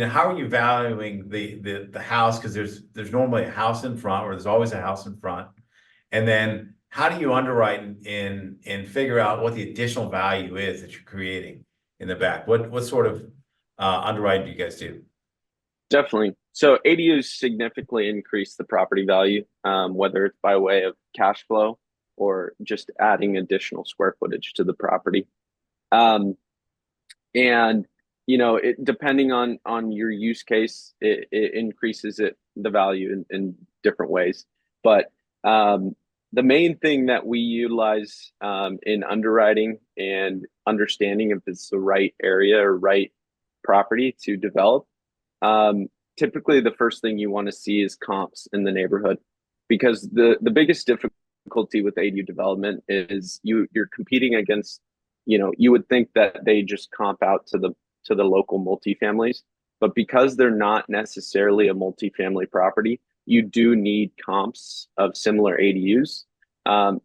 And how are you valuing the house? Because there's normally a house in front, or there's always a house in front. And then how do you underwrite and figure out what the additional value is that you're creating in the back? What sort of underwriting do you guys do? Definitely. So ADUs significantly increase the property value, whether it's by way of cash flow or just adding additional square footage to the property. Um, and depending on your use case, it increases the value in different ways. But the main thing that we utilize in underwriting and understanding if it's the right area or right property to develop, typically the first thing you want to see is comps in the neighborhood, because the biggest difficulty with ADU development is you're competing against, you would think that they just comp out to the local multifamilies, but because they're not necessarily a multifamily property, you do need comps of similar ADUs.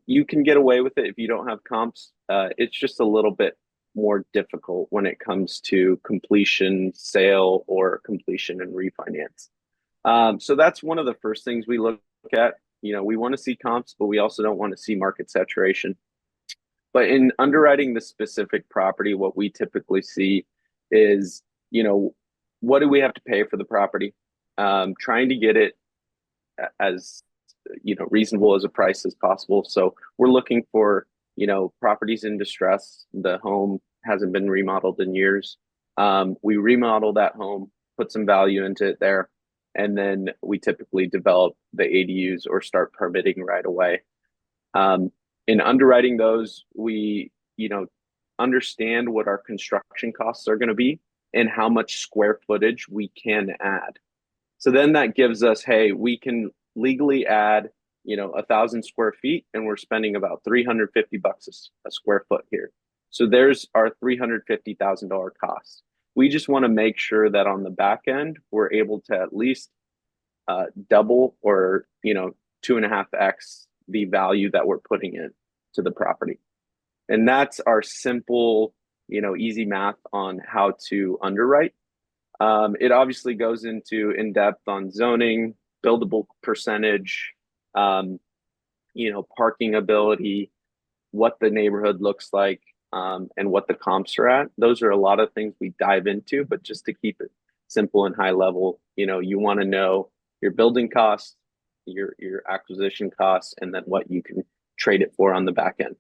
You can get away with it if you don't have comps. It's just a little bit more difficult when it comes to completion, sale, or completion and refinance. So that's one of the first things we look at. We want to see comps, but we also don't want to see market saturation. But in underwriting the specific property, what we typically see is, what do we have to pay for the property? Trying to get it as reasonable as a price as possible. So we're looking for properties in distress. The home hasn't been remodeled in years. We remodel that home, put some value into it there, and then we typically develop the ADUs or start permitting right away. In underwriting those, we understand what our construction costs are going to be and how much square footage we can add. So then that gives us, hey, we can legally add 1,000 square feet, and we're spending about $350 a square foot here. So there's our $350,000 cost. We just want to make sure that on the back end we're able to at least double or 2.5x the value that we're putting in to the property. And that's our simple, easy math on how to underwrite. It obviously goes into in depth on zoning, buildable percentage, parking ability, what the neighborhood looks like, and what the comps are at. Those are a lot of things we dive into, but just to keep it simple and high level, you want to know your building costs, your acquisition costs, and then what you can trade it for on the back end.